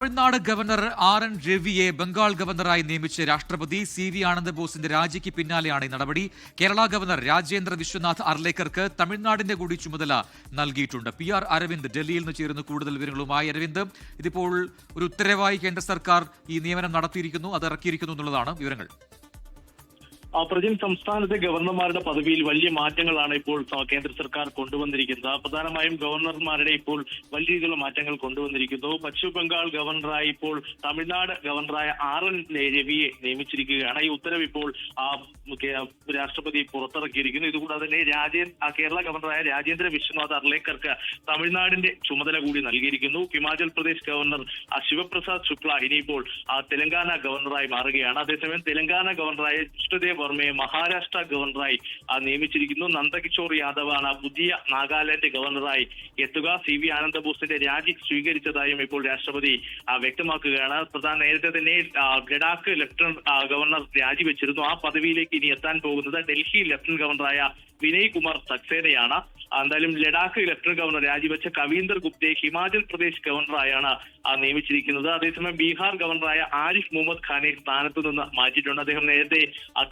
Tamil Nadu governor ആർ.എൻ. രവിയെ Bengal ഗവർണറായി നിയമിച്ച രാഷ്ട്രപതി സി.വി. ആനന്ദബോസിന്റെ രാജിക്ക് പിന്നാലെയാണ് ഈ നടപടി. കേരള ഗവർണർ രാജേന്ദ്ര വിശ്വനാഥ് അർലേക്കർക്ക് തമിഴ്നാടിന്റെ കൂടി ചുമതല നൽകിയിട്ടുണ്ട്. പി.ആർ. അരവിന്ദ് ഡൽഹിയിൽ നിന്ന് ചേരുന്നു കൂടുതൽ വിവരങ്ങളുമായി. അരവിന്ദ്, ഇതിപ്പോൾ ഒരു ഉത്തരവായി കേന്ദ്ര സർക്കാർ ഈ നിയമനം നടത്തിയിരിക്കുന്നു, അത് ഇറക്കിയിരിക്കുന്നു എന്നുള്ളതാണ് വിവരങ്ങൾ. പ്രജൻ സംസ്ഥാനത്തെ ഗവർണർമാരുടെ പദവിയിൽ വലിയ മാറ്റങ്ങളാണ് ഇപ്പോൾ കേന്ദ്ര സർക്കാർ കൊണ്ടുവന്നിരിക്കുന്നത്. പ്രധാനമായും ഗവർണർമാരുടെ ഇപ്പോൾ വലിയ രീതിയിലുള്ള മാറ്റങ്ങൾ കൊണ്ടുവന്നിരിക്കുന്നു. പശ്ചിമ ബംഗാൾ ഗവർണറായി ഇപ്പോൾ തമിഴ്നാട് ഗവർണറായ ആർ.എൻ. രവിയെ നിയമിച്ചിരിക്കുകയാണ്. ഈ ഉത്തരവ് ഇപ്പോൾ രാഷ്ട്രപതി പുറത്തിറക്കിയിരിക്കുന്നു. ഇതുകൂടാതെ തന്നെ കേരള ഗവർണറായ രാജേന്ദ്ര വിശ്വനാഥ് അർലേക്കർക്ക് തമിഴ്നാടിന്റെ ചുമതല കൂടി നൽകിയിരിക്കുന്നു. ഹിമാചൽ പ്രദേശ് ഗവർണർ ശിവപ്രസാദ് ശുക്ല ഇനിയിപ്പോൾ തെലങ്കാന ഗവർണറായി മാറുകയാണ്. അതേസമയം തെലങ്കാന ഗവർണറായ ജിഷ്ണുദേവ് വർമ്മയെ മഹാരാഷ്ട്ര ഗവർണറായി നിയമിച്ചിരിക്കുന്നു. നന്ദകിഷോർ യാദവാണ് പുതിയ നാഗാലാൻഡ് ഗവർണറായി എത്തുക. സി.വി. ആനന്ദബോസിന്റെ രാജി സ്വീകരിച്ചതായും ഇപ്പോൾ രാഷ്ട്രപതി വ്യക്തമാക്കുകയാണ്. നേരത്തെ തന്നെ ലഡാക്ക് ലഫ്റ്റനന്റ് ഗവർണർ രാജിവെച്ചിരുന്നു. ആ പദവിയിലേക്ക് ഇനി എത്താൻ പോകുന്നത് ഡൽഹി ലഫ്റ്റനന്റ് ഗവർണറായ വിനയ് കുമാർ സക്സേനയാണ്. എന്തായാലും ലഡാക്ക് ലഫ്റ്റനന്റ് ഗവർണർ രാജിവെച്ച കവീന്ദർ ഗുപ്തയെ ഹിമാചൽ പ്രദേശ് ഗവർണറായാണ് നിയമിച്ചിരിക്കുന്നത്. അതേസമയം ബീഹാർ ഗവർണറായ ആരിഫ് മുഹമ്മദ് ഖാനെ സ്ഥാനത്ത് നിന്ന് മാറ്റിയിട്ടുണ്ട്. അദ്ദേഹം നേരത്തെ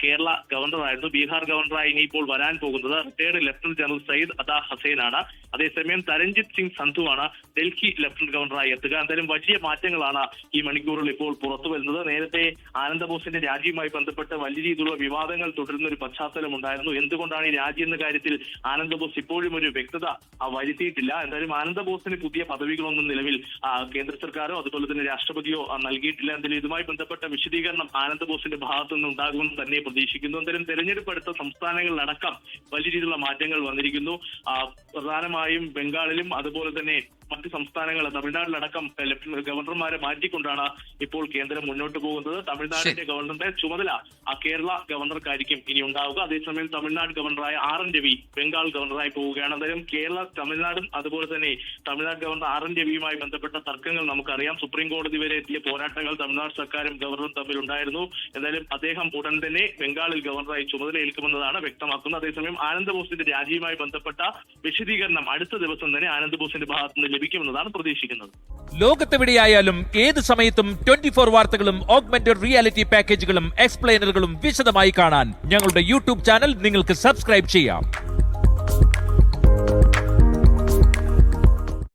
കേരള ഗവർണറായിരുന്നു. ബീഹാർ ഗവർണറായി ഇനിയിപ്പോൾ വരാൻ പോകുന്നത് റിട്ടയർഡ് ലഫ്റ്റനന്റ് ജനറൽ സയ്യിദ് അദാ ഹസൈനാണ്. അതേസമയം തരൺജിത് സിംഗ് സന്ധുവാണ് ഡൽഹി ലഫ്റ്റനന്റ് ഗവർണറായി എത്തുക. എന്തായാലും വലിയ മാറ്റങ്ങളാണ് ഈ മണിക്കൂറിൽ ഇപ്പോൾ പുറത്തു വരുന്നത്. നേരത്തെ ആനന്ദബോസിന്റെ രാജിയുമായി ബന്ധപ്പെട്ട് വലിയ രീതിയിലുള്ള വിവാദങ്ങൾ തുടരുന്ന ഒരു പശ്ചാത്തലം ഉണ്ടായിരുന്നു. എന്തുകൊണ്ടാണ് ഈ രാജി എന്ന കാര്യത്തിൽ ആനന്ദബോസ് ഇപ്പോഴും ഒരു വ്യക്തത വരുത്തിയിട്ടില്ല. എന്തായാലും ആനന്ദബോസിന് പുതിയ പദവികളൊന്നും നിലവിൽ കേന്ദ്ര സർക്കാരോ അതുപോലെ തന്നെ രാഷ്ട്രപതിയോ നൽകിയിട്ടില്ല. എന്തായാലും ഇതുമായി ബന്ധപ്പെട്ട വിശദീകരണം ആനന്ദബോസിന്റെ ഭാഗത്തു നിന്ന് ഉണ്ടാകുമെന്ന് തന്നെ പ്രതീക്ഷിക്കുന്നു. എന്തായാലും തെരഞ്ഞെടുപ്പ് അടുത്ത സംസ്ഥാനങ്ങളിലടക്കം വലിയ രീതിയിലുള്ള മാറ്റങ്ങൾ വന്നിരിക്കുന്നു. പ്രധാനമായും ബംഗാളിലും അതുപോലെ തന്നെ മറ്റ് സംസ്ഥാനങ്ങൾ തമിഴ്നാട്ടിലടക്കം ഗവർണർമാരെ മാറ്റിക്കൊണ്ടാണ് ഇപ്പോൾ കേന്ദ്രം മുന്നോട്ട് പോകുന്നത്. തമിഴ്നാടിന്റെ ഗവർണറുടെ ചുമതല കേരള ഗവർണർക്കായിരിക്കും ഇനി ഉണ്ടാവുക. അതേസമയം തമിഴ്നാട് ഗവർണറായ ആർ.എൻ. രവി ബംഗാൾ ഗവർണറായി പോവുകയാണ്. എന്തായാലും തമിഴ്നാടും അതുപോലെ തന്നെ തമിഴ്നാട് ഗവർണർ ആർ.എൻ. രവിയുമായി ബന്ധപ്പെട്ട തർക്കങ്ങൾ നമുക്കറിയാം. സുപ്രീം കോടതി വരെ എത്തിയ പോരാട്ടങ്ങൾ തമിഴ്നാട് സർക്കാരും ഗവർണറും തമ്മിൽ ഉണ്ടായിരുന്നു. എന്തായാലും അദ്ദേഹം ഉടൻ തന്നെ ബംഗാളിൽ ഗവർണറായി ചുമതലയേൽക്കുമെന്നതാണ് വ്യക്തമാക്കുന്നത്. അതേസമയം ആനന്ദബോസിന്റെ രാജിയുമായി ബന്ധപ്പെട്ട വിശദീകരണം അടുത്ത ദിവസം തന്നെ ആനന്ദബോസിന്റെ ഭാഗത്ത് നിന്ന് ലഭിക്കുമെന്നതാണ് പ്രതീക്ഷിക്കുന്നത്. ലോകത്തെവിടെയായാലും ഏത് സമയത്തും 24 വാർത്തകളും ഓഗ്മെന്റഡ് റിയാലിറ്റി പാക്കേജുകളും എക്സ്പ്ലെയിനറുകളും വിശദമായി കാണാൻ ഞങ്ങളുടെ യൂട്യൂബ് ചാനൽ നിങ്ങൾക്ക് സബ്സ്ക്രൈബ് ചെയ്യാം.